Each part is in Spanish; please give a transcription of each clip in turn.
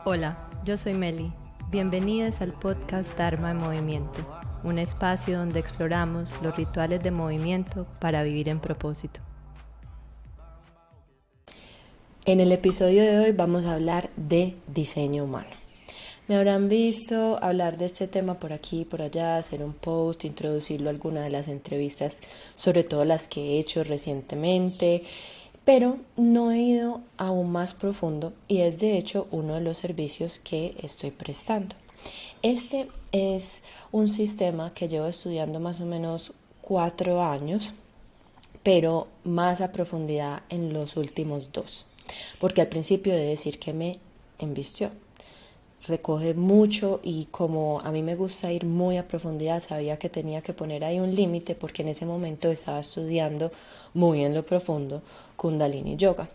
Hola, yo soy Meli. Bienvenidas al podcast Dharma en Movimiento, un espacio donde exploramos los rituales de movimiento para vivir en propósito. En el episodio de hoy vamos a hablar de diseño humano. Me habrán visto hablar de este tema por aquí y por allá, hacer un post, introducirlo a alguna de las entrevistas, sobre todo las que he hecho recientemente, pero no he ido aún más profundo y es de hecho uno de los servicios que estoy prestando. Este es un sistema que llevo estudiando más o menos 4 años, pero más a profundidad en los últimos 2, porque al principio he de decir que me embistió. Recoge mucho y como a mí me gusta ir muy a profundidad, sabía que tenía que poner ahí un límite porque en ese momento estaba estudiando muy en lo profundo Kundalini Yoga.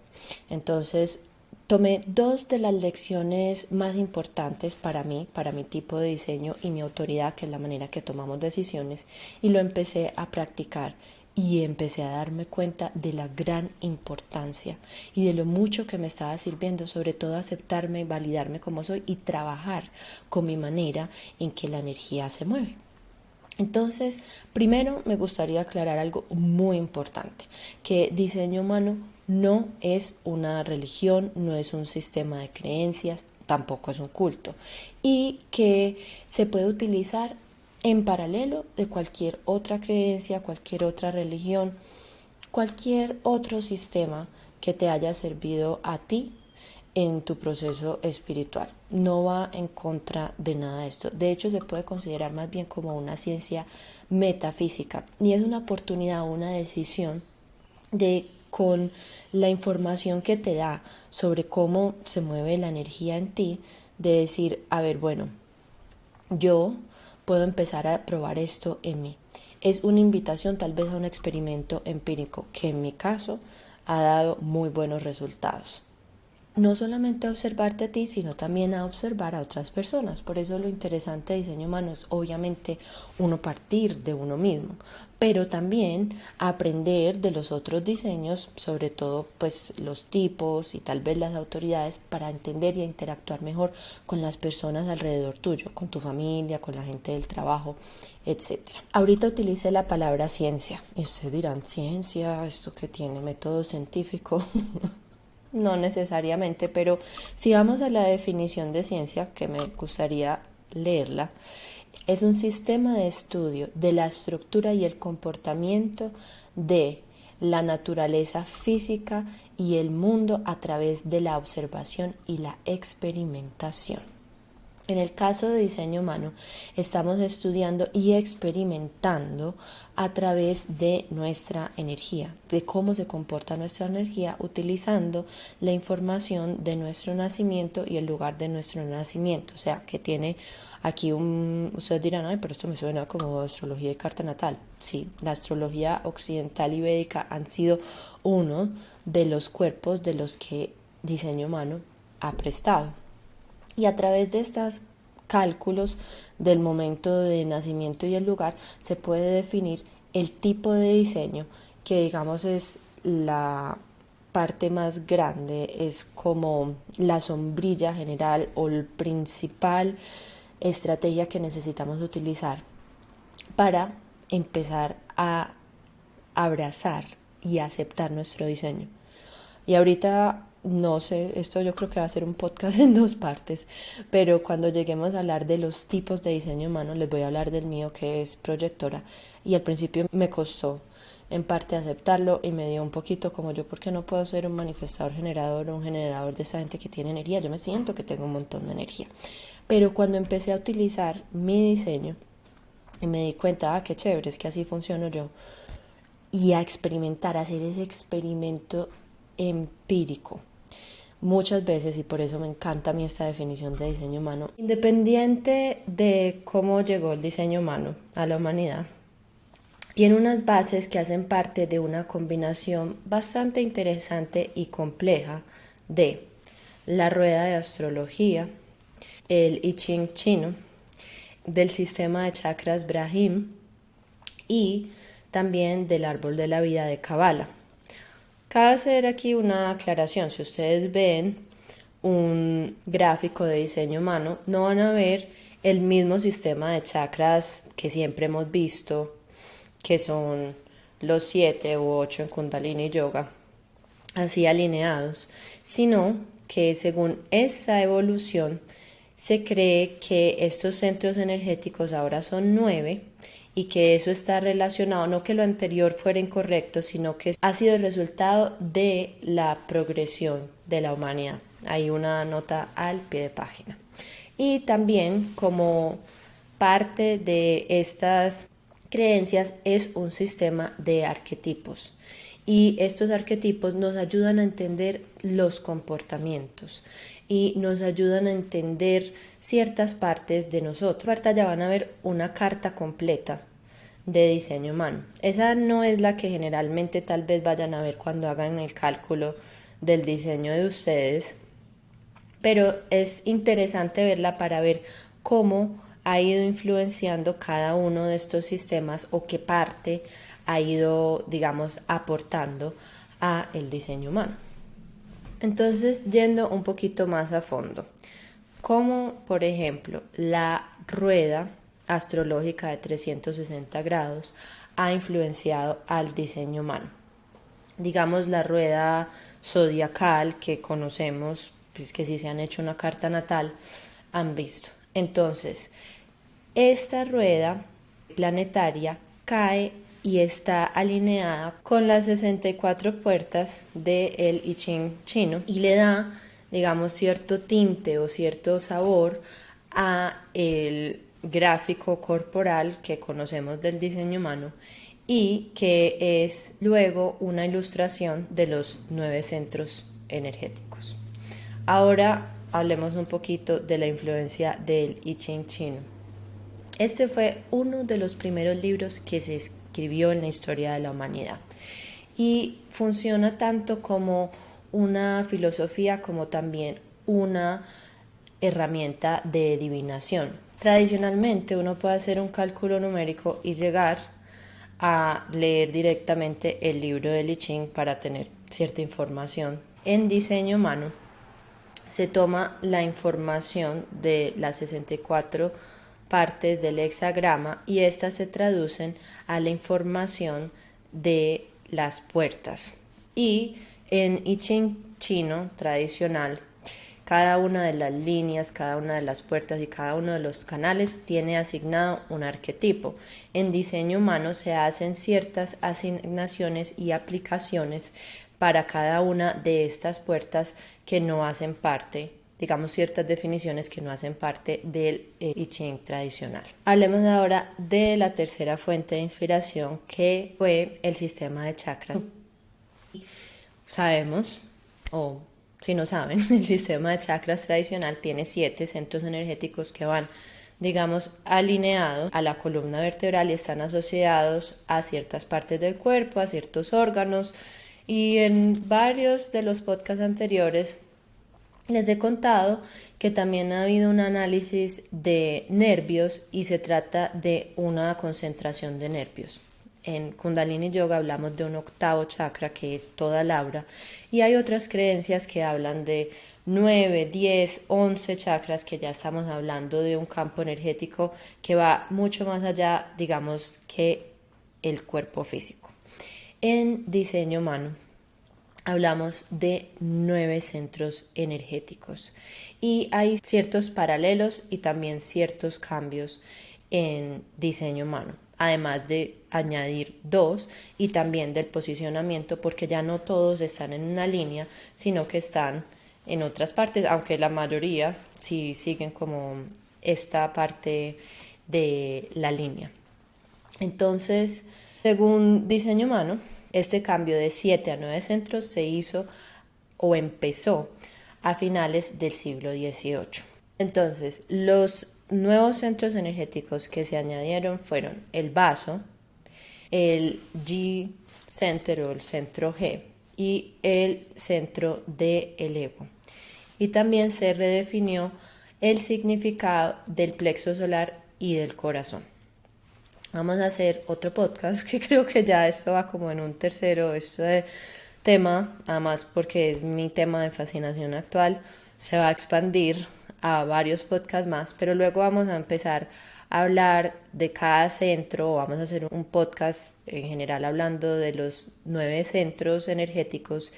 Entonces tomé 2 de las lecciones más importantes para mí, para mi tipo de diseño y mi autoridad, que es la manera que tomamos decisiones, y lo empecé a practicar y empecé a darme cuenta de la gran importancia y de lo mucho que me estaba sirviendo, sobre todo aceptarme, validarme como soy y trabajar con mi manera en que la energía se mueve. Entonces, primero me gustaría aclarar algo muy importante, que diseño humano no es una religión, no es un sistema de creencias, tampoco es un culto, y que se puede utilizar en paralelo de cualquier otra creencia, cualquier otra religión, cualquier otro sistema que te haya servido a ti en tu proceso espiritual. No va en contra de nada de esto. De hecho, se puede considerar más bien como una ciencia metafísica y es una oportunidad, una decisión de, con la información que te da sobre cómo se mueve la energía en ti, de decir, a ver, bueno, yo puedo empezar a probar esto en mí. Es una invitación tal vez a un experimento empírico que en mi caso ha dado muy buenos resultados. No solamente a observarte a ti, sino también a observar a otras personas. Por eso lo interesante de diseño humano es obviamente uno partir de uno mismo, pero también aprender de los otros diseños, sobre todo pues los tipos y tal vez las autoridades, para entender y interactuar mejor con las personas alrededor tuyo, con tu familia, con la gente del trabajo, etcétera. Ahorita utilicé la palabra ciencia y ustedes dirán, ciencia, ¿esto qué tiene? ¿Método científico? No necesariamente, pero si vamos a la definición de ciencia, que me gustaría leerla, es un sistema de estudio de la estructura y el comportamiento de la naturaleza física y el mundo a través de la observación y la experimentación. En el caso de diseño humano, estamos estudiando y experimentando a través de nuestra energía, de cómo se comporta nuestra energía utilizando la información de nuestro nacimiento y el lugar de nuestro nacimiento. O sea, que tiene aquí ustedes dirán, ay, pero esto me suena como astrología y carta natal. Sí, la astrología occidental y védica han sido uno de los cuerpos de los que diseño humano ha prestado. Y a través de estos cálculos del momento de nacimiento y el lugar se puede definir el tipo de diseño que digamos es la parte más grande, es como la sombrilla general o el principal estrategia que necesitamos utilizar para empezar a abrazar y aceptar nuestro diseño. Y ahorita, no sé, esto yo creo que va a ser un podcast en 2 partes, pero cuando lleguemos a hablar de los tipos de diseño humano, les voy a hablar del mío, que es proyectora, y al principio me costó en parte aceptarlo y me dio un poquito como yo, ¿por qué no puedo ser un manifestador generador o un generador de esa gente que tiene energía? Yo me siento que tengo un montón de energía. Pero cuando empecé a utilizar mi diseño y me di cuenta, qué chévere, es que así funciono yo, y a experimentar, a hacer ese experimento empírico muchas veces, y por eso me encanta a mí esta definición de diseño humano. Independiente de cómo llegó el diseño humano a la humanidad, tiene unas bases que hacen parte de una combinación bastante interesante y compleja de la rueda de astrología, el I Ching chino, del sistema de chakras Brahim y también del árbol de la vida de Kabbalah. Cabe hacer aquí una aclaración. Si ustedes ven un gráfico de diseño humano, no van a ver el mismo sistema de chakras que siempre hemos visto, que son los 7 u 8 en Kundalini Yoga, así alineados, sino que según esta evolución se cree que estos centros energéticos ahora son 9 y que eso está relacionado, no que lo anterior fuera incorrecto, sino que ha sido el resultado de la progresión de la humanidad. Hay una nota al pie de página. Y también como parte de estas creencias es un sistema de arquetipos. Y estos arquetipos nos ayudan a entender los comportamientos y nos ayudan a entender ciertas partes de nosotros. En ya van a ver una carta completa de diseño humano. Esa no es la que generalmente tal vez vayan a ver cuando hagan el cálculo del diseño de ustedes, pero es interesante verla para ver cómo ha ido influenciando cada uno de estos sistemas o qué parte ha ido, digamos, aportando a el diseño humano. Entonces, yendo un poquito más a fondo, como por ejemplo la rueda astrológica de 360 grados ha influenciado al diseño humano. Digamos la rueda zodiacal que conocemos, pues que si se han hecho una carta natal, han visto. Entonces, esta rueda planetaria cae y está alineada con las 64 puertas del I Ching chino y le da, digamos, cierto tinte o cierto sabor a el gráfico corporal que conocemos del diseño humano y que es luego una ilustración de los 9 centros energéticos. Ahora hablemos un poquito de la influencia del I Ching chino. Este fue uno de los primeros libros que se escribió en la historia de la humanidad y funciona tanto como una filosofía como también una herramienta de adivinación. Tradicionalmente uno puede hacer un cálculo numérico y llegar a leer directamente el libro de I Ching para tener cierta información. En diseño humano se toma la información de las 64 partes del hexagrama y estas se traducen a la información de las puertas. Y en I Ching chino tradicional, cada una de las líneas, cada una de las puertas y cada uno de los canales tiene asignado un arquetipo. En diseño humano se hacen ciertas asignaciones y aplicaciones para cada una de estas puertas que no hacen parte, digamos ciertas definiciones que no hacen parte del I Ching tradicional. Hablemos ahora de la tercera fuente de inspiración, que fue el sistema de chakras. Sabemos, o si no saben, el sistema de chakras tradicional tiene 7 centros energéticos que van, digamos, alineados a la columna vertebral y están asociados a ciertas partes del cuerpo, a ciertos órganos. Y en varios de los podcasts anteriores les he contado que también ha habido un análisis de nervios y se trata de una concentración de nervios. En Kundalini Yoga hablamos de un 8º chakra que es toda el aura y hay otras creencias que hablan de 9, 10, 11 chakras, que ya estamos hablando de un campo energético que va mucho más allá, digamos, que el cuerpo físico. En diseño humano hablamos de 9 centros energéticos y hay ciertos paralelos y también ciertos cambios en diseño humano, además de añadir 2 y también del posicionamiento, porque ya no todos están en una línea, sino que están en otras partes, aunque la mayoría sí siguen como esta parte de la línea. Entonces, según diseño humano, este cambio de 7 a 9 centros se hizo o empezó a finales del siglo XVIII. Entonces, los nuevos centros energéticos que se añadieron fueron el vaso, el G Center o el centro G y el centro del ego. Y también se redefinió el significado del plexo solar y del corazón. Vamos a hacer otro podcast, que creo que ya esto va como en un tercero, este tema, además porque es mi tema de fascinación actual, se va a expandir a varios podcasts más, pero luego vamos a empezar a hablar de cada centro, vamos a hacer un podcast en general hablando de los 9 centros energéticos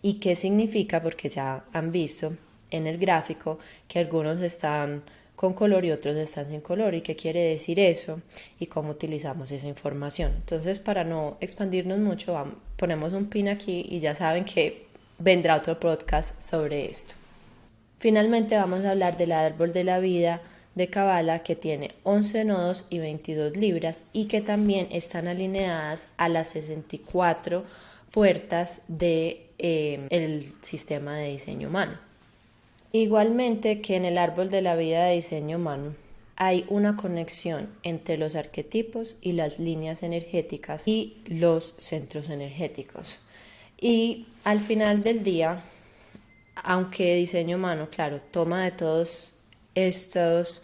y qué significa, porque ya han visto en el gráfico que algunos están con color y otros están sin color y qué quiere decir eso y cómo utilizamos esa información. Entonces, para no expandirnos mucho, ponemos un pin aquí y ya saben que vendrá otro podcast sobre esto. Finalmente vamos a hablar del árbol de la vida de Kabbalah, que tiene 11 nodos y 22 libras y que también están alineadas a las 64 puertas del sistema de diseño humano. Igualmente que en el árbol de la vida de diseño humano hay una conexión entre los arquetipos y las líneas energéticas y los centros energéticos. Y al final del día, aunque diseño humano, claro, toma de todos estos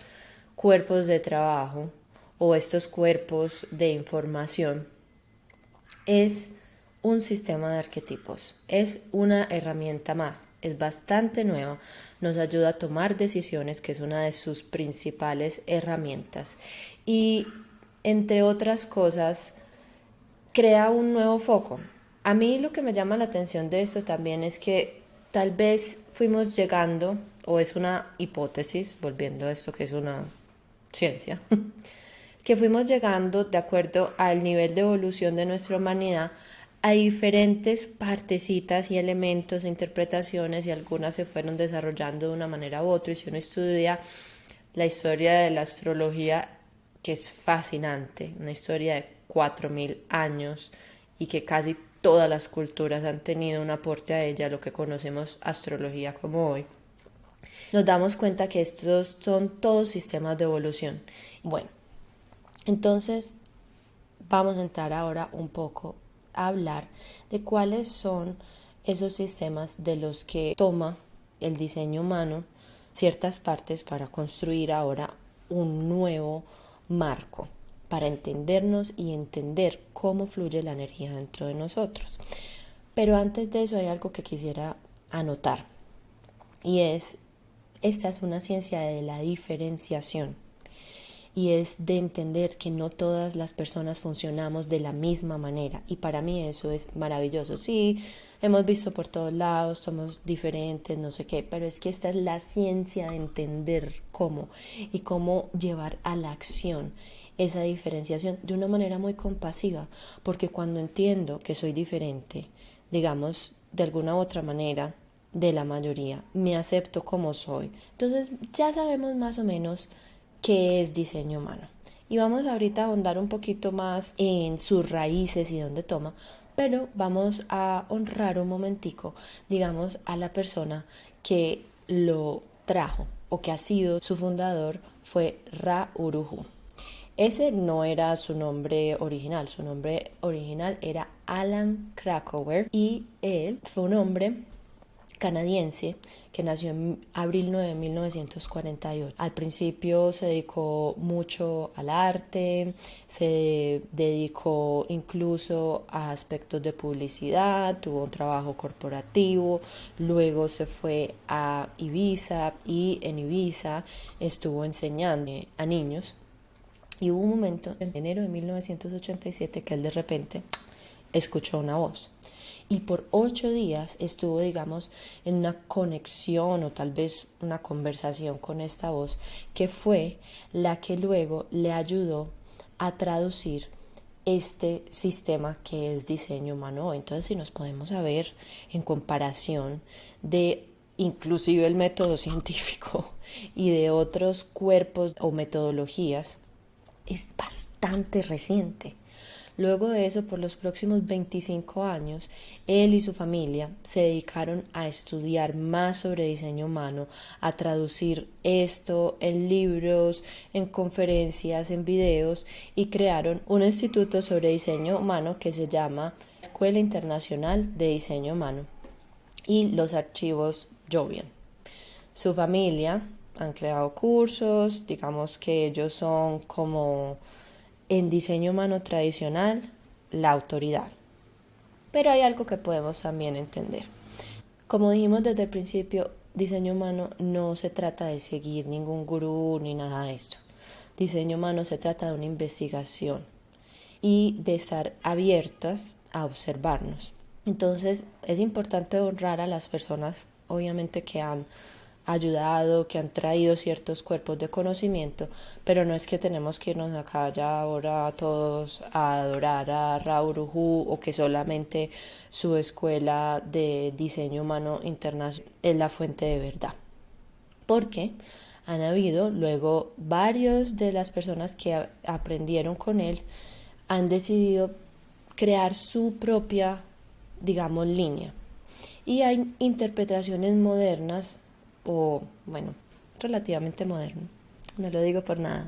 cuerpos de trabajo o estos cuerpos de información, es un sistema de arquetipos, es una herramienta más, es bastante nueva, nos ayuda a tomar decisiones, que es una de sus principales herramientas, y entre otras cosas crea un nuevo foco. A mí lo que me llama la atención de esto también es que tal vez fuimos llegando, o es una hipótesis, volviendo a esto que es una ciencia, que fuimos llegando de acuerdo al nivel de evolución de nuestra humanidad a diferentes partecitas y elementos e interpretaciones, y algunas se fueron desarrollando de una manera u otra. Y si uno estudia la historia de la astrología, que es fascinante, una historia de 4000 años y que casi todas las culturas han tenido un aporte a ella, lo que conocemos astrología como hoy, nos damos cuenta que estos son todos sistemas de evolución. Bueno, entonces vamos a entrar ahora un poco a hablar de cuáles son esos sistemas de los que toma el diseño humano ciertas partes para construir ahora un nuevo marco para entendernos y entender cómo fluye la energía dentro de nosotros. Pero antes de eso hay algo que quisiera anotar, y esta es una ciencia de la diferenciación, y es de entender que no todas las personas funcionamos de la misma manera, y para mí eso es maravilloso. Sí, hemos visto por todos lados, somos diferentes, no sé qué, pero es que esta es la ciencia de entender cómo y cómo llevar a la acción esa diferenciación de una manera muy compasiva, porque cuando entiendo que soy diferente, digamos, de alguna u otra manera de la mayoría, me acepto como soy, entonces ya sabemos más o menos qué es diseño humano. Y vamos ahorita a ahondar un poquito más en sus raíces y dónde toma, pero vamos a honrar un momentico, digamos, a la persona que lo trajo o que ha sido su fundador, fue Ra Uru Hu. Ese no era su nombre original era Alan Krakauer, y él fue un hombre canadiense que nació en abril 9 de 1948. Al principio se dedicó mucho al arte, se dedicó incluso a aspectos de publicidad, tuvo un trabajo corporativo, luego se fue a Ibiza y en Ibiza estuvo enseñando a niños. Y hubo un momento en enero de 1987 que él de repente escuchó una voz. Y por 8 días estuvo, digamos, en una conexión o tal vez una conversación con esta voz, que fue la que luego le ayudó a traducir este sistema que es diseño humano. Entonces, si nos podemos ver en comparación de inclusive el método científico y de otros cuerpos o metodologías, es bastante reciente. Luego de eso, por los próximos 25 años, él y su familia se dedicaron a estudiar más sobre diseño humano, a traducir esto en libros, en conferencias, en videos, y crearon un instituto sobre diseño humano que se llama Escuela Internacional de Diseño Humano y los archivos Jovian. Su familia han creado cursos, digamos que ellos son como en diseño humano tradicional la autoridad. Pero hay algo que podemos también entender. Como dijimos desde el principio, diseño humano no se trata de seguir ningún gurú ni nada de esto. Diseño humano se trata de una investigación y de estar abiertas a observarnos. Entonces es importante honrar a las personas, obviamente, que han ayudado, que han traído ciertos cuerpos de conocimiento, pero no es que tenemos que irnos acá ya ahora todos a adorar a Rauruhu o que solamente su escuela de diseño humano internacional es la fuente de verdad. Porque han habido luego varios de las personas que aprendieron con él han decidido crear su propia, digamos, línea. Y hay interpretaciones modernas, o bueno, relativamente modernas, no lo digo por nada,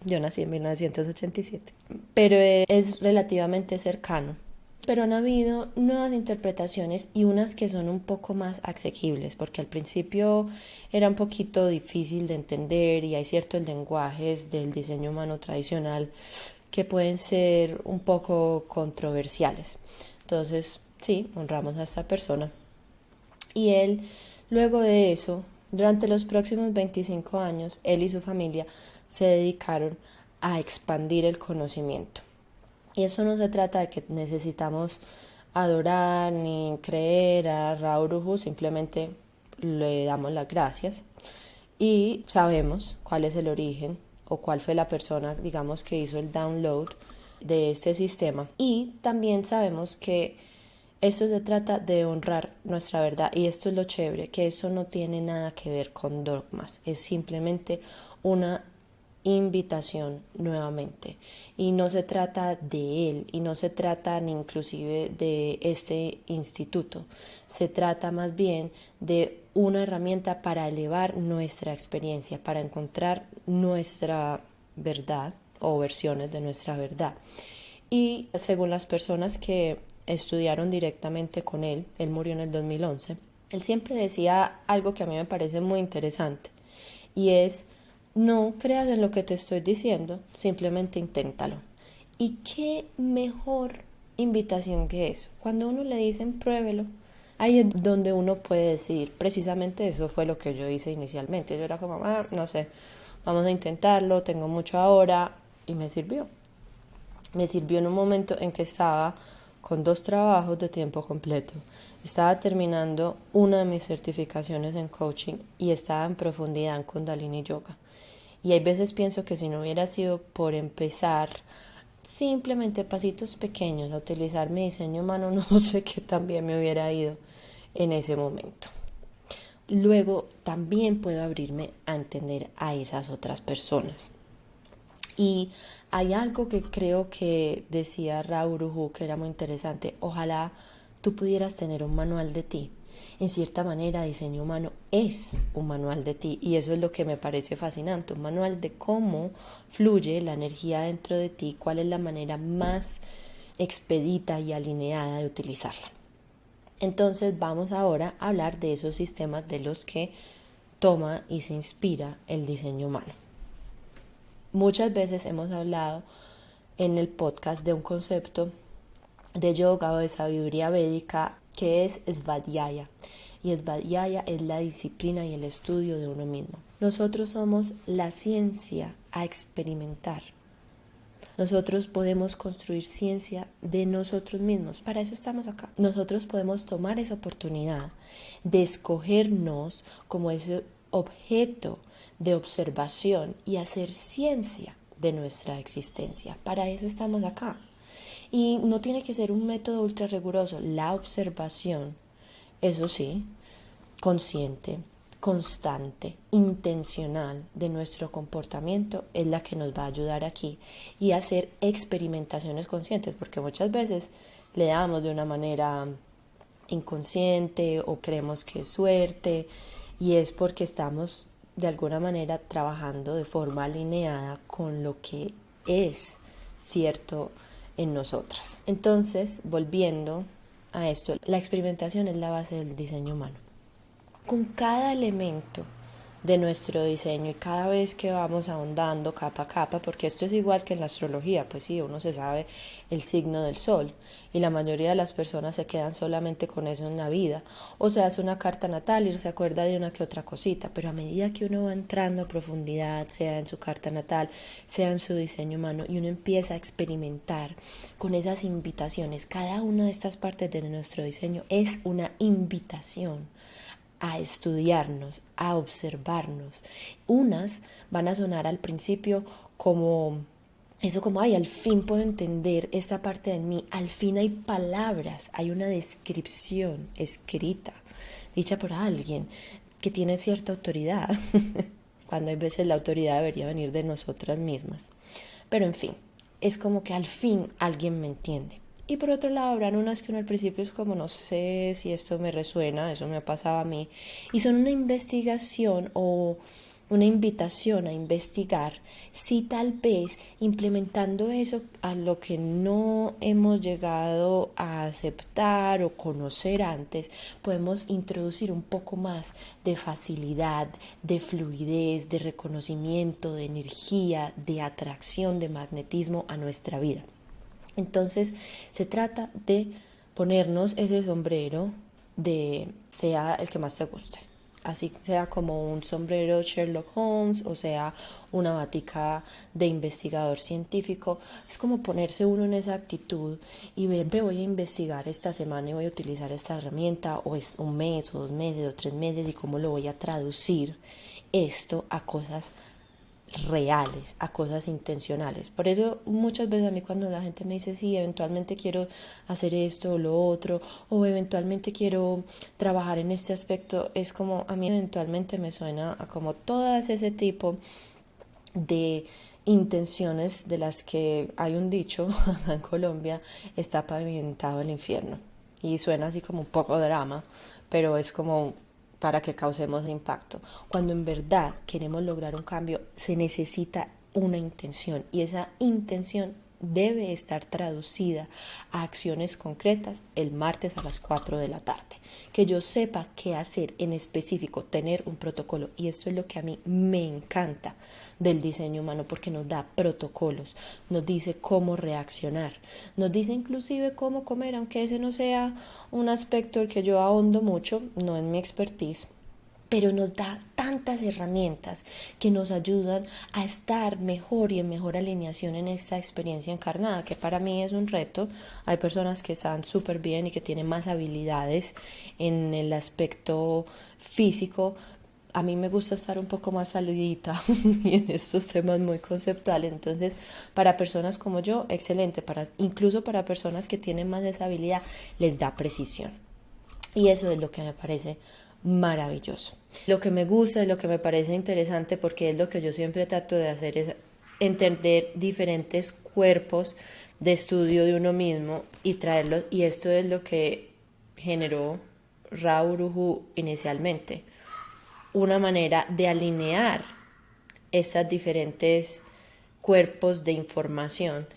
yo nací en 1987, pero es relativamente cercano. Pero han habido nuevas interpretaciones y unas que son un poco más asequibles, porque al principio era un poquito difícil de entender y hay ciertos lenguajes del diseño humano tradicional que pueden ser un poco controversiales. Entonces, sí, honramos a esta persona. Y él, luego de eso, durante los próximos 25 años, él y su familia se dedicaron a expandir el conocimiento. Y eso no se trata de que necesitamos adorar ni creer a Rauruhu, simplemente le damos las gracias y sabemos cuál es el origen o cuál fue la persona, digamos, que hizo el download de este sistema. Y también sabemos que esto se trata de honrar nuestra verdad, y esto es lo chévere, que eso no tiene nada que ver con dogmas, es simplemente una invitación nuevamente, y no se trata de él y no se trata ni inclusive de este instituto, se trata más bien de una herramienta para elevar nuestra experiencia, para encontrar nuestra verdad o versiones de nuestra verdad. Y según las personas que estudiaron directamente con él murió en el 2011, él siempre decía algo que a mí me parece muy interesante, y es: no creas en lo que te estoy diciendo, simplemente inténtalo. ¿Y qué mejor invitación que eso? Cuando uno le dicen pruébelo, ahí es donde uno puede decidir. Precisamente eso fue lo que yo hice inicialmente. Yo era como, no sé, vamos a intentarlo, tengo mucho ahora, y me sirvió. Me sirvió en un momento en que estaba con 2 trabajos de tiempo completo. Estaba terminando una de mis certificaciones en coaching y estaba en profundidad en Kundalini Yoga. Y hay veces pienso que si no hubiera sido por empezar simplemente pasitos pequeños a utilizar mi diseño humano, no sé qué también me hubiera ido en ese momento. Luego también puedo abrirme a entender a esas otras personas. Y hay algo que creo que decía Rauruhu que era muy interesante: ojalá tú pudieras tener un manual de ti. En cierta manera, diseño humano es un manual de ti, y eso es lo que me parece fascinante, un manual de cómo fluye la energía dentro de ti, cuál es la manera más expedita y alineada de utilizarla. Entonces vamos ahora a hablar de esos sistemas de los que toma y se inspira el diseño humano. Muchas veces hemos hablado en el podcast de un concepto de yoga o de sabiduría védica que es Svadhyaya, y Svadhyaya es la disciplina y el estudio de uno mismo. Nosotros somos la ciencia a experimentar. Nosotros podemos construir ciencia de nosotros mismos, para eso estamos acá. Nosotros podemos tomar esa oportunidad de escogernos como ese objeto de observación y hacer ciencia de nuestra existencia. Para eso estamos acá. Y no tiene que ser un método ultra riguroso. La observación, eso sí, consciente, constante, intencional de nuestro comportamiento es la que nos va a ayudar aquí, y hacer experimentaciones conscientes, porque muchas veces le damos de una manera inconsciente o creemos que es suerte, y es porque estamos de alguna manera trabajando de forma alineada con lo que es cierto en nosotras. Entonces, volviendo a esto, la experimentación es la base del diseño humano. Con cada elemento de nuestro diseño, y cada vez que vamos ahondando capa a capa, porque esto es igual que en la astrología, pues sí, uno se sabe el signo del sol y la mayoría de las personas se quedan solamente con eso en la vida, o se hace una carta natal y se acuerda de una que otra cosita, pero a medida que uno va entrando a profundidad, sea en su carta natal, sea en su diseño humano, y uno empieza a experimentar con esas invitaciones, cada una de estas partes de nuestro diseño es una invitación a estudiarnos, a observarnos. Unas van a sonar al principio como eso, como, ay, al fin puedo entender esta parte de mí, al fin hay palabras, hay una descripción escrita, dicha por alguien que tiene cierta autoridad, cuando hay veces la autoridad debería venir de nosotras mismas. Pero en fin, es como que al fin alguien me entiende. Y por otro lado, habrán unas que uno al principio es como, no sé si esto me resuena, eso me ha pasado a mí. Y son una investigación o una invitación a investigar si tal vez implementando eso a lo que no hemos llegado a aceptar o conocer antes, podemos introducir un poco más de facilidad, de fluidez, de reconocimiento, de energía, de atracción, de magnetismo a nuestra vida. Entonces se trata de ponernos ese sombrero de sea el que más te guste. Así sea como un sombrero Sherlock Holmes o sea una batica de investigador científico. Es como ponerse uno en esa actitud y ver, me voy a investigar esta semana y voy a utilizar esta herramienta, o es un mes o 2 meses o 3 meses, y cómo lo voy a traducir esto a cosas reales, a cosas intencionales. Por eso muchas veces a mí cuando la gente me dice, sí, eventualmente quiero hacer esto o lo otro, o eventualmente quiero trabajar en este aspecto, es como, a mí eventualmente me suena a como todas ese tipo de intenciones de las que hay un dicho acá en Colombia: está pavimentado el infierno. Y suena así como un poco drama, pero es como para que causemos impacto. Cuando en verdad queremos lograr un cambio, se necesita una intención, y esa intención debe estar traducida a acciones concretas el martes a las 4 de la tarde. Que yo sepa qué hacer en específico, tener un protocolo. Y esto es lo que a mí me encanta del diseño humano, porque nos da protocolos, nos dice cómo reaccionar, nos dice inclusive cómo comer, aunque ese no sea un aspecto el que yo ahondo mucho, no es mi expertise, pero nos da tantas herramientas que nos ayudan a estar mejor y en mejor alineación en esta experiencia encarnada, que para mí es un reto. Hay personas que están súper bien y que tienen más habilidades en el aspecto físico. A mí me gusta estar un poco más salidita y en estos temas muy conceptuales. Entonces, para personas como yo, excelente. Incluso para personas que tienen más esa habilidad, les da precisión. Y eso es lo que me parece maravilloso. Lo que me gusta y lo que me parece interesante, porque es lo que yo siempre trato de hacer, es entender diferentes cuerpos de estudio de uno mismo y traerlos. Y esto es lo que generó Ra Uru Hu inicialmente. Una manera de alinear estos diferentes cuerpos de información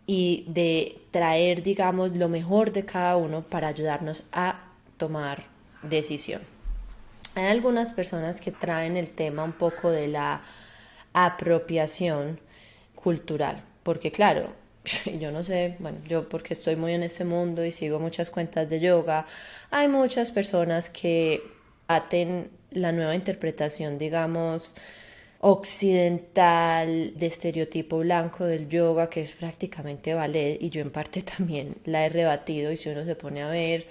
y de traer, digamos, lo mejor de cada uno para ayudarnos a tomar decisión. Hay algunas personas que traen el tema un poco de la apropiación cultural, porque claro, yo no sé, bueno, yo porque estoy muy en este mundo y sigo muchas cuentas de yoga, hay muchas personas que aten la nueva interpretación, digamos, occidental, de estereotipo blanco del yoga, que es prácticamente ballet, y yo en parte también la he rebatido. Y si uno se pone a ver,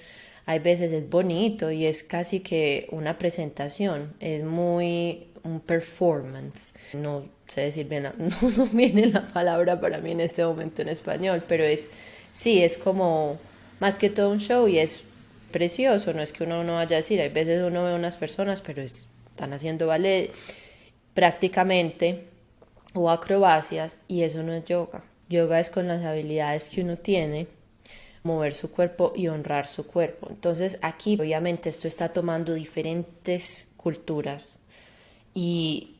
hay veces es bonito y es casi que una presentación, es muy un performance. No sé decir bien, no viene la palabra para mí en este momento en español, pero sí, es como más que todo un show, y es precioso. No es que uno no vaya a decir, hay veces uno ve unas personas, pero están haciendo ballet prácticamente o acrobacias, y eso no es yoga. Yoga es con las habilidades que uno tiene, mover su cuerpo y honrar su cuerpo. Entonces aquí obviamente esto está tomando diferentes culturas, y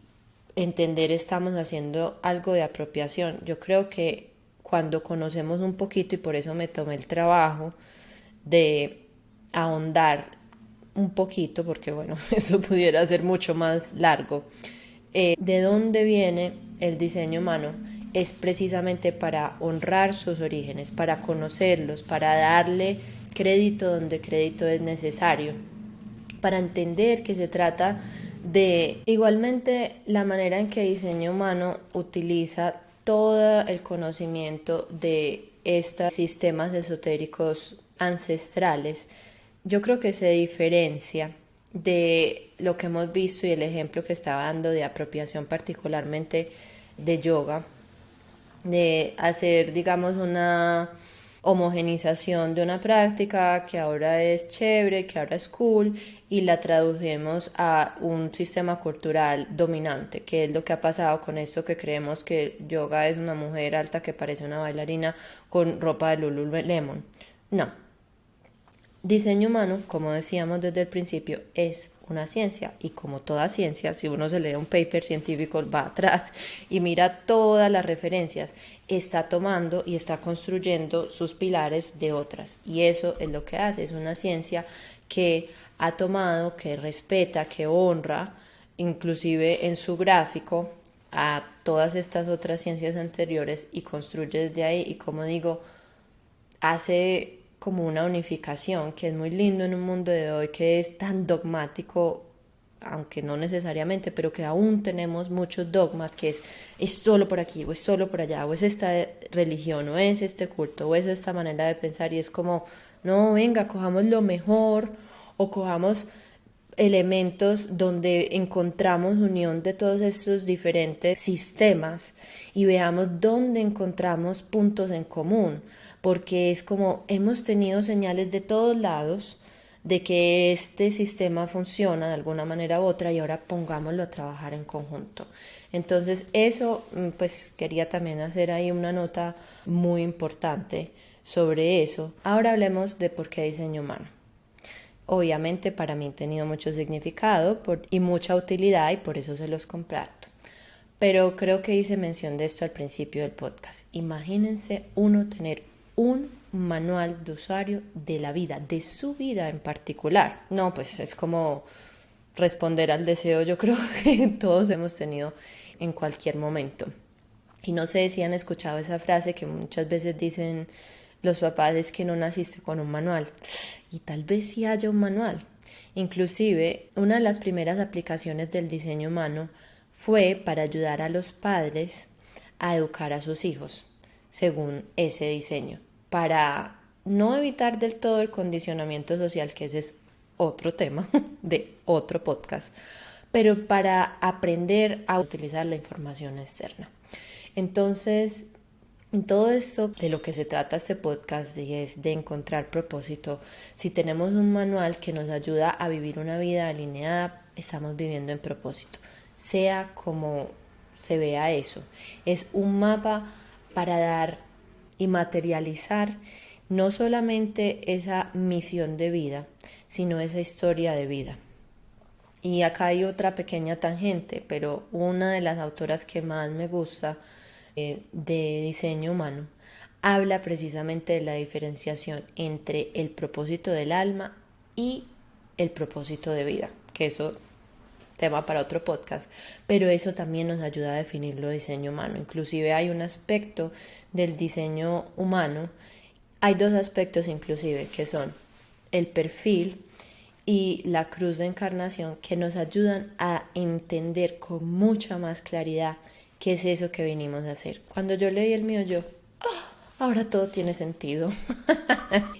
entender, estamos haciendo algo de apropiación. Yo creo que cuando conocemos un poquito, y por eso me tomé el trabajo de ahondar un poquito, porque bueno, eso pudiera ser mucho más largo, de dónde viene el diseño humano, es precisamente para honrar sus orígenes, para conocerlos, para darle crédito donde crédito es necesario, para entender que se trata de igualmente la manera en que el diseño humano utiliza todo el conocimiento de estos sistemas esotéricos ancestrales. Yo creo que se diferencia de lo que hemos visto y el ejemplo que estaba dando de apropiación particularmente de yoga, de hacer, digamos, una homogenización de una práctica que ahora es chévere, que ahora es cool, y la tradujimos a un sistema cultural dominante, que es lo que ha pasado con esto que creemos que yoga es una mujer alta que parece una bailarina con ropa de Lululemon. No, diseño humano, como decíamos desde el principio, es una ciencia, y como toda ciencia, si uno se lee un paper científico, va atrás y mira todas las referencias, está tomando y está construyendo sus pilares de otras, y eso es lo que hace, es una ciencia que ha tomado, que respeta, que honra, inclusive en su gráfico, a todas estas otras ciencias anteriores, y construye desde ahí, y como digo, hace como una unificación, que es muy lindo en un mundo de hoy que es tan dogmático, aunque no necesariamente, pero que aún tenemos muchos dogmas, que es solo por aquí, o es solo por allá, o es esta religión, o es este culto, o es esta manera de pensar, y es como, no, venga, cojamos lo mejor, o cojamos elementos donde encontramos unión de todos estos diferentes sistemas y veamos dónde encontramos puntos en común, porque es como hemos tenido señales de todos lados de que este sistema funciona de alguna manera u otra, y ahora pongámoslo a trabajar en conjunto. Entonces eso, pues quería también hacer ahí una nota muy importante sobre eso. Ahora hablemos de por qué diseño humano. Obviamente para mí ha tenido mucho significado y mucha utilidad, y por eso se los comparto. Pero creo que hice mención de esto al principio del podcast. Imagínense uno tener un manual de usuario de la vida, de su vida en particular. No, pues es como responder al deseo, yo creo que todos hemos tenido en cualquier momento. Y no sé si han escuchado esa frase que muchas veces dicen los papás, es que no naciste con un manual. Y tal vez sí haya un manual. Inclusive, una de las primeras aplicaciones del diseño humano fue para ayudar a los padres a educar a sus hijos según ese diseño, para no evitar del todo el condicionamiento social, que ese es otro tema de otro podcast, pero para aprender a utilizar la información externa. Entonces, en todo esto de lo que se trata este podcast es de encontrar propósito. Si tenemos un manual que nos ayuda a vivir una vida alineada, estamos viviendo en propósito, sea como se vea eso. Es un mapa para dar y materializar no solamente esa misión de vida, sino esa historia de vida. Y acá hay otra pequeña tangente, pero una de las autoras que más me gusta de diseño humano habla precisamente de la diferenciación entre el propósito del alma y el propósito de vida, que eso tema para otro podcast, pero eso también nos ayuda a definir lo diseño humano. Inclusive hay un aspecto del diseño humano, hay dos aspectos inclusive, que son el perfil y la cruz de encarnación, que nos ayudan a entender con mucha más claridad qué es eso que vinimos a hacer. Cuando yo leí el mío, yo, ahora todo tiene sentido.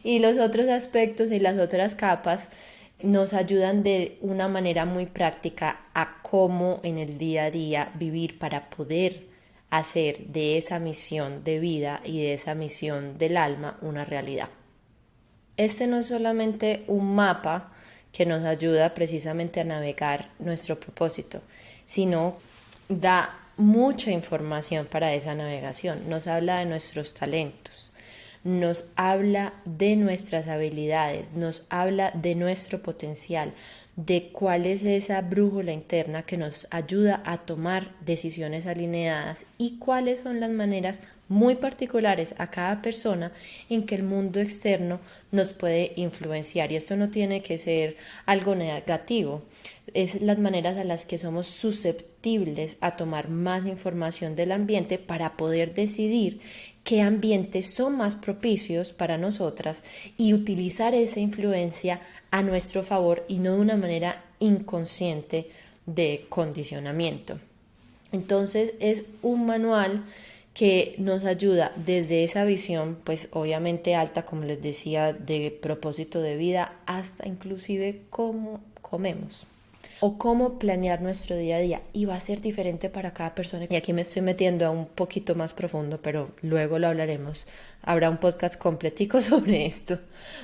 Y los otros aspectos y las otras capas nos ayudan de una manera muy práctica a cómo en el día a día vivir para poder hacer de esa misión de vida y de esa misión del alma una realidad. Este no es solamente un mapa que nos ayuda precisamente a navegar nuestro propósito, sino da mucha información para esa navegación. Nos habla de nuestros talentos, nos habla de nuestras habilidades, nos habla de nuestro potencial, de cuál es esa brújula interna que nos ayuda a tomar decisiones alineadas y cuáles son las maneras muy particulares a cada persona en que el mundo externo nos puede influenciar. Y esto no tiene que ser algo negativo, es las maneras a las que somos susceptibles a tomar más información del ambiente para poder decidir qué ambientes son más propicios para nosotras y utilizar esa influencia a nuestro favor y no de una manera inconsciente de condicionamiento. Entonces es un manual que nos ayuda desde esa visión, pues obviamente alta, como les decía, de propósito de vida, hasta inclusive cómo comemos o cómo planear nuestro día a día, y va a ser diferente para cada persona. Y aquí me estoy metiendo a un poquito más profundo, pero luego lo hablaremos. Habrá un podcast completico sobre esto,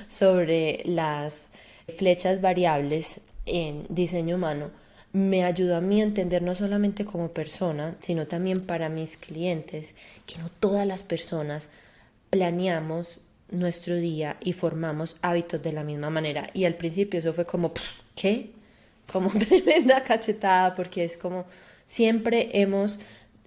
sobre las flechas variables en diseño humano. Me ayudó a mí a entender no solamente como persona, sino también para mis clientes, que no todas las personas planeamos nuestro día y formamos hábitos de la misma manera. Y al principio eso fue como, ¿qué? Como tremenda cachetada, porque es como siempre hemos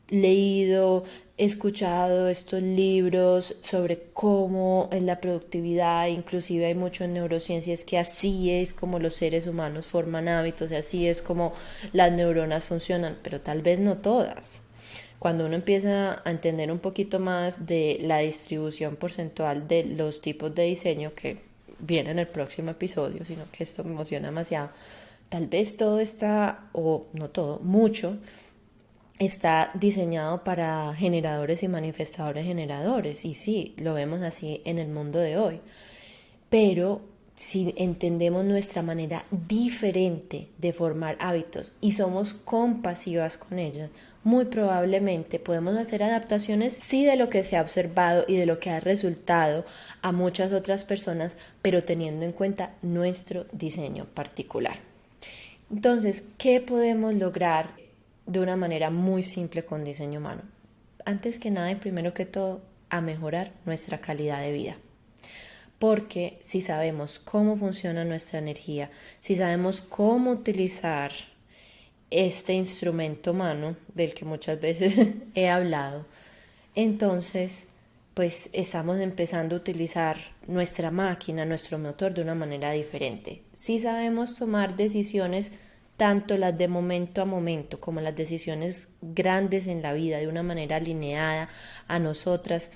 leído, escuchado estos libros sobre cómo es la productividad, inclusive hay mucho en neurociencias que así es como los seres humanos forman hábitos, y así es como las neuronas funcionan, pero tal vez no todas. Cuando uno empieza a entender un poquito más de la distribución porcentual de los tipos de diseño, que viene en el próximo episodio, sino que esto me emociona demasiado, tal vez todo está, o no todo, mucho, está diseñado para generadores y manifestadores generadores. Y sí, lo vemos así en el mundo de hoy. Pero si entendemos nuestra manera diferente de formar hábitos y somos compasivas con ellas, muy probablemente podemos hacer adaptaciones, sí, de lo que se ha observado y de lo que ha resultado a muchas otras personas, pero teniendo en cuenta nuestro diseño particular. Entonces, ¿qué podemos lograr de una manera muy simple con diseño humano? Antes que nada y primero que todo, a mejorar nuestra calidad de vida. Porque si sabemos cómo funciona nuestra energía, si sabemos cómo utilizar este instrumento humano del que muchas veces he hablado, entonces pues estamos empezando a utilizar nuestra máquina, nuestro motor de una manera diferente. Si sabemos tomar decisiones, tanto las de momento a momento como las decisiones grandes en la vida, de una manera alineada a nosotras,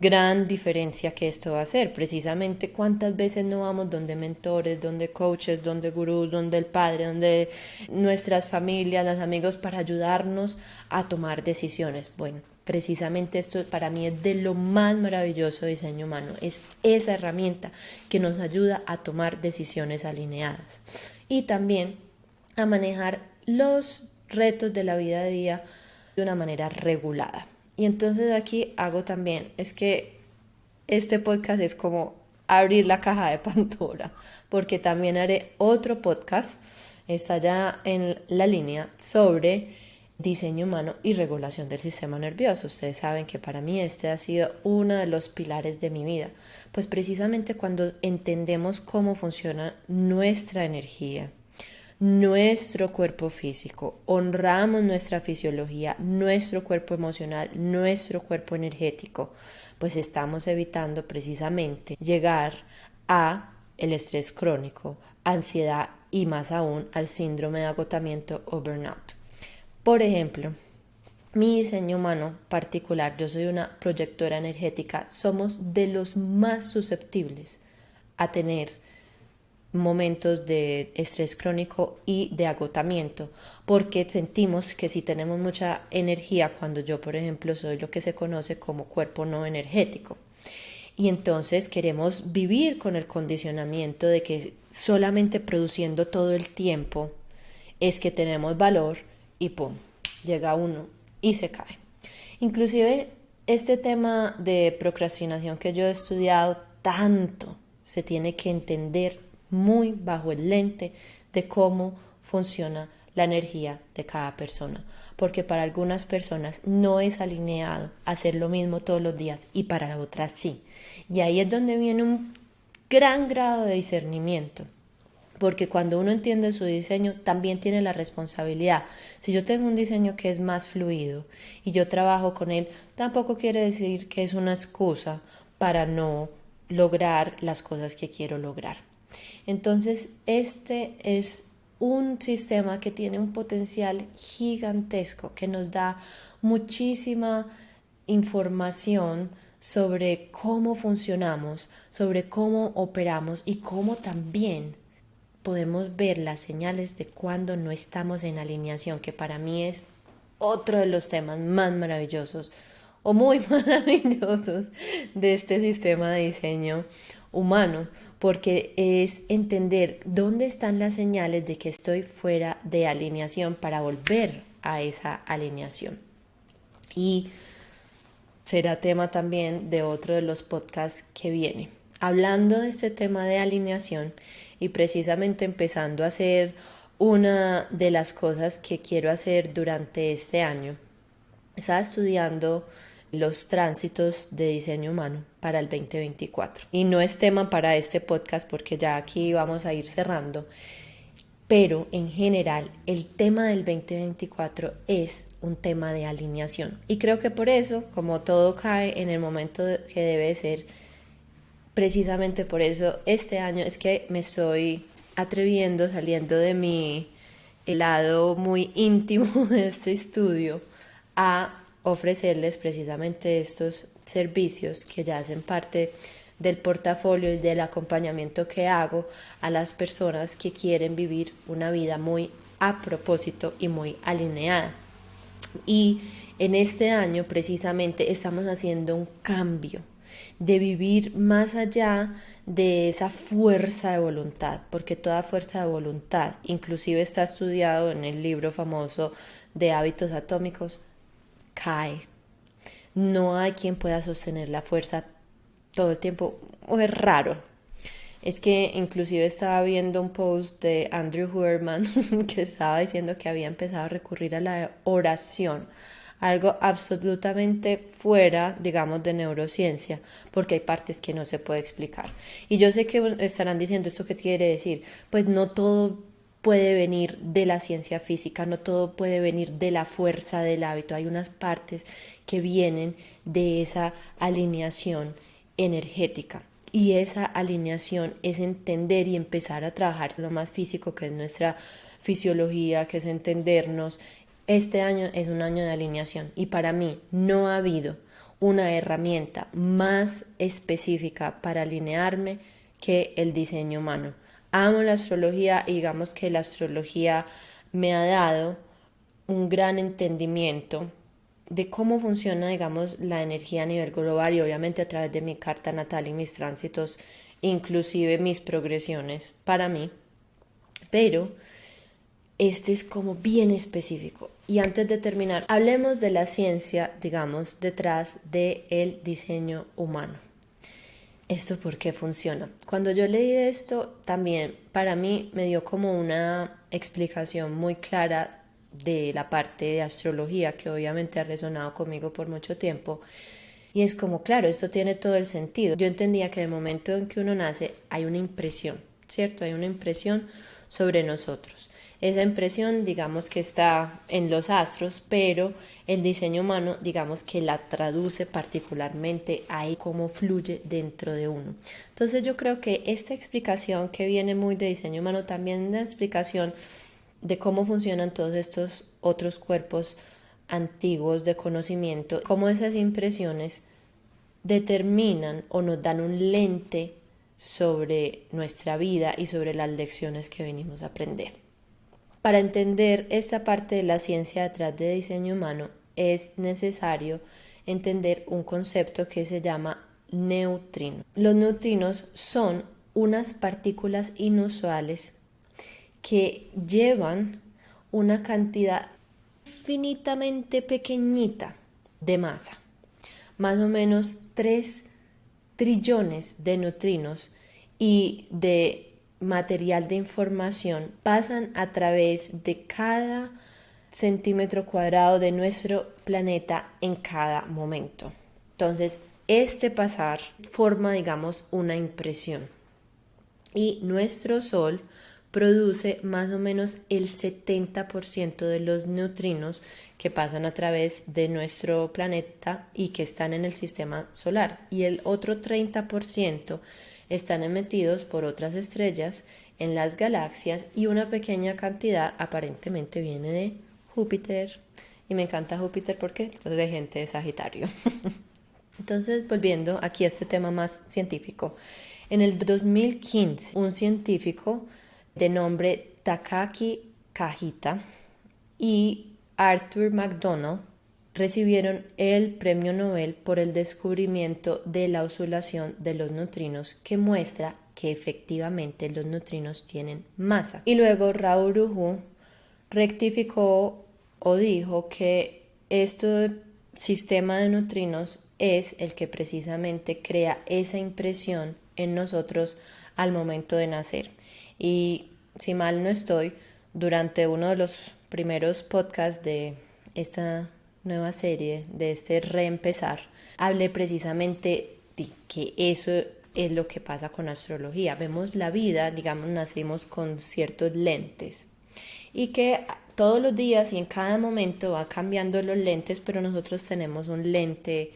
gran diferencia que esto va a hacer. Precisamente cuántas veces no vamos donde mentores, donde coaches, donde gurús, donde el padre, donde nuestras familias, los amigos, para ayudarnos a tomar decisiones. Bueno, precisamente esto para mí es de lo más maravilloso de diseño humano, es esa herramienta que nos ayuda a tomar decisiones alineadas y también a manejar los retos de la vida a día de una manera regulada. Y entonces aquí hago también, es que este podcast es como abrir la caja de Pandora, porque también haré otro podcast, está ya en la línea, sobre diseño humano y regulación del sistema nervioso. Ustedes saben que para mí este ha sido uno de los pilares de mi vida, pues precisamente cuando entendemos cómo funciona nuestra energía, nuestro cuerpo físico, honramos nuestra fisiología, nuestro cuerpo emocional, nuestro cuerpo energético, pues estamos evitando precisamente llegar a el estrés crónico, ansiedad y más aún al síndrome de agotamiento o burnout. Por ejemplo, mi diseño humano particular, yo soy una proyectora energética, somos de los más susceptibles a tener momentos de estrés crónico y de agotamiento, porque sentimos que si tenemos mucha energía, cuando yo por ejemplo soy lo que se conoce como cuerpo no energético, y entonces queremos vivir con el condicionamiento de que solamente produciendo todo el tiempo es que tenemos valor, y pum, llega uno y se cae. Inclusive este tema de procrastinación que yo he estudiado tanto, se tiene que entender muy bajo el lente de cómo funciona la energía de cada persona, porque para algunas personas no es alineado hacer lo mismo todos los días y para otras sí, y ahí es donde viene un gran grado de discernimiento, Porque cuando uno entiende su diseño, también tiene la responsabilidad. Si yo tengo un diseño que es más fluido y yo trabajo con él, tampoco quiere decir que es una excusa para no lograr las cosas que quiero lograr. Entonces, este es un sistema que tiene un potencial gigantesco, que nos da muchísima información sobre cómo funcionamos, sobre cómo operamos y cómo también podemos ver las señales de cuando no estamos en alineación, que para mí es otro de los temas más maravillosos o muy maravillosos de este sistema de diseño humano, porque es entender dónde están las señales de que estoy fuera de alineación para volver a esa alineación. Y será tema también de otro de los podcasts que viene. Hablando de este tema de alineación y precisamente empezando a hacer una de las cosas que quiero hacer durante este año, estaba estudiando los tránsitos de diseño humano para el 2024. Y no es tema para este podcast porque ya aquí vamos a ir cerrando. Pero en general el tema del 2024 es un tema de alineación. Y creo que por eso, como todo cae en el momento que debe ser, precisamente por eso este año es que me estoy atreviendo, saliendo de mi lado muy íntimo de este estudio, a ofrecerles precisamente estos servicios que ya hacen parte del portafolio y del acompañamiento que hago a las personas que quieren vivir una vida muy a propósito y muy alineada. Y en este año precisamente estamos haciendo un cambio de vivir más allá de esa fuerza de voluntad, porque toda fuerza de voluntad, inclusive está estudiado en el libro famoso de Hábitos Atómicos, cae. No hay quien pueda sostener la fuerza todo el tiempo, o es raro. Es que inclusive estaba viendo un post de Andrew Huberman que estaba diciendo que había empezado a recurrir a la oración, algo absolutamente fuera, digamos, de neurociencia, porque hay partes que no se puede explicar. Y yo sé que estarán diciendo, ¿esto qué quiere decir? Pues no todo puede venir de la ciencia física, no todo puede venir de la fuerza del hábito. Hay unas partes que vienen de esa alineación energética. Y esa alineación es entender y empezar a trabajar lo más físico, que es nuestra fisiología, que es entendernos. Este año es un año de alineación y para mí no ha habido una herramienta más específica para alinearme que el diseño humano. Amo la astrología y digamos que la astrología me ha dado un gran entendimiento de cómo funciona, digamos, la energía a nivel global y obviamente a través de mi carta natal y mis tránsitos, inclusive mis progresiones para mí, pero este es como bien específico. Y antes de terminar, hablemos de la ciencia, digamos, detrás del diseño humano. ¿Esto por qué funciona? Cuando yo leí esto, también para mí me dio como una explicación muy clara de la parte de astrología que obviamente ha resonado conmigo por mucho tiempo. Y es como, claro, esto tiene todo el sentido. Yo entendía que en el momento en que uno nace hay una impresión, ¿cierto? Hay una impresión sobre nosotros. Esa impresión, digamos que está en los astros, pero el diseño humano, digamos que la traduce particularmente ahí cómo fluye dentro de uno. Entonces yo creo que esta explicación que viene muy de diseño humano también es una explicación de cómo funcionan todos estos otros cuerpos antiguos de conocimiento, cómo esas impresiones determinan o nos dan un lente sobre nuestra vida y sobre las lecciones que venimos a aprender. Para entender esta parte de la ciencia detrás de diseño humano es necesario entender un concepto que se llama neutrino. Los neutrinos son unas partículas inusuales que llevan una cantidad infinitamente pequeñita de masa, más o menos 3 trillones de neutrinos y de material de información pasan a través de cada centímetro cuadrado de nuestro planeta en cada momento. Entonces, este pasar forma, digamos, una impresión. Y nuestro Sol produce más o menos el 70% de los neutrinos que pasan a través de nuestro planeta y que están en el sistema solar. Y el otro 30% están emitidos por otras estrellas en las galaxias y una pequeña cantidad aparentemente viene de Júpiter. Y me encanta Júpiter porque es regente de Sagitario. Entonces, volviendo aquí a este tema más científico. En el 2015, un científico de nombre Takaaki Kahita y Arthur McDonald recibieron el premio Nobel por el descubrimiento de la oscilación de los neutrinos que muestra que efectivamente los neutrinos tienen masa. Y luego Raoul Uhu rectificó o dijo que este sistema de neutrinos es el que precisamente crea esa impresión en nosotros al momento de nacer. Y si mal no estoy, durante uno de los primeros podcasts de esta nueva serie, de este reempezar, hablé precisamente de que eso es lo que pasa con astrología. Vemos la vida, digamos, nacimos con ciertos lentes y que todos los días y en cada momento va cambiando los lentes, pero nosotros tenemos un lente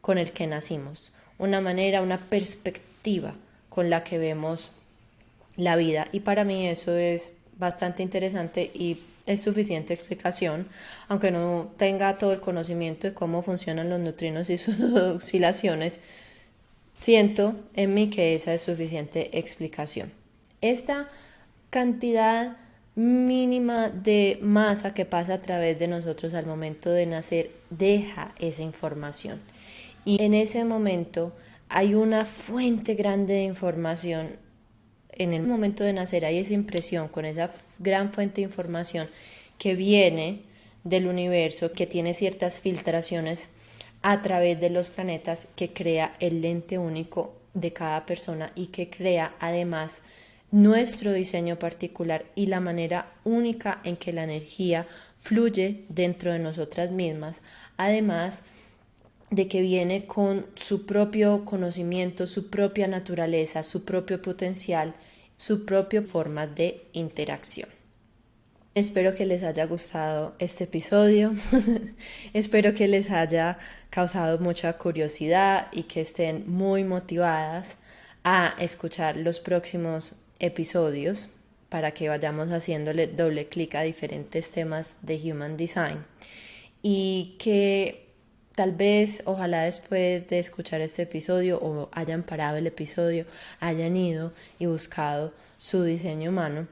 con el que nacimos, una manera, una perspectiva con la que vemos la vida, y para mí eso es bastante interesante y es suficiente explicación, aunque no tenga todo el conocimiento de cómo funcionan los neutrinos y sus oscilaciones. Siento en mí que esa es suficiente explicación. Esta cantidad mínima de masa que pasa a través de nosotros al momento de nacer deja esa información, y en ese momento hay una fuente grande de información. En el momento de nacer hay esa impresión con esa gran fuente de información que viene del universo, que tiene ciertas filtraciones a través de los planetas, que crea el lente único de cada persona y que crea además nuestro diseño particular y la manera única en que la energía fluye dentro de nosotras mismas, además de que viene con su propio conocimiento, su propia naturaleza, su propio potencial, su propia forma de interacción. Espero que les haya gustado este episodio, espero que les haya causado mucha curiosidad y que estén muy motivadas a escuchar los próximos episodios para que vayamos haciéndole doble clic a diferentes temas de Human Design, y que tal vez, ojalá después de escuchar este episodio o hayan parado el episodio, hayan ido y buscado su diseño humano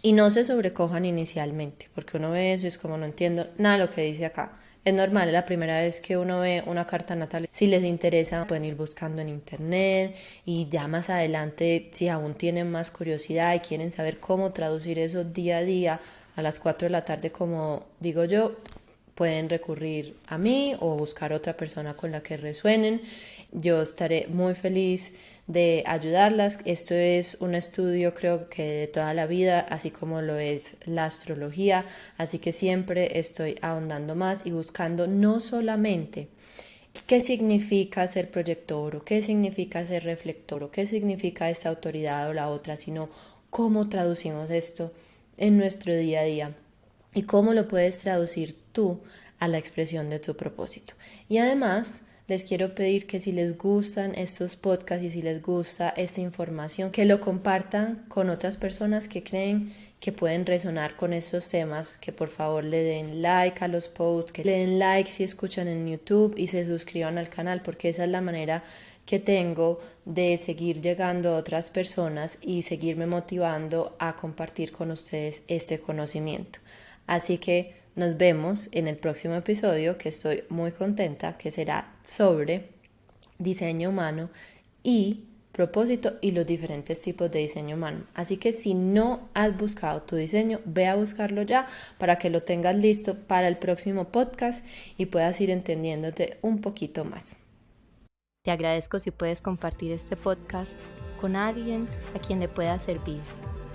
y no se sobrecojan inicialmente, porque uno ve eso y es como no entiendo nada de lo que dice acá. Es normal, es la primera vez que uno ve una carta natal. Si les interesa, pueden ir buscando en internet, y ya más adelante, si aún tienen más curiosidad y quieren saber cómo traducir eso día a día a las 4 de la tarde, como digo yo, pueden recurrir a mí o buscar otra persona con la que resuenen. Yo estaré muy feliz de ayudarlas. Esto es un estudio, creo que de toda la vida, así como lo es la astrología, así que siempre estoy ahondando más y buscando no solamente qué significa ser proyector o qué significa ser reflector o qué significa esta autoridad o la otra, sino cómo traducimos esto en nuestro día a día y cómo lo puedes traducir tú a la expresión de tu propósito. Y además les quiero pedir que si les gustan estos podcasts y si les gusta esta información, que lo compartan con otras personas que creen que pueden resonar con estos temas, que por favor le den like a los posts, que le den like si escuchan en YouTube y se suscriban al canal, porque esa es la manera que tengo de seguir llegando a otras personas y seguirme motivando a compartir con ustedes este conocimiento. Así que nos vemos en el próximo episodio, que estoy muy contenta, que será sobre diseño humano y propósito y los diferentes tipos de diseño humano. Así que si no has buscado tu diseño, ve a buscarlo ya para que lo tengas listo para el próximo podcast y puedas ir entendiéndote un poquito más. Te agradezco si puedes compartir este podcast con alguien a quien le pueda servir.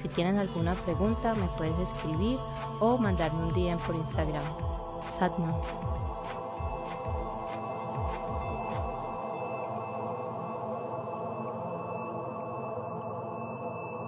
Si tienes alguna pregunta, me puedes escribir o mandarme un DM por Instagram. Satnam.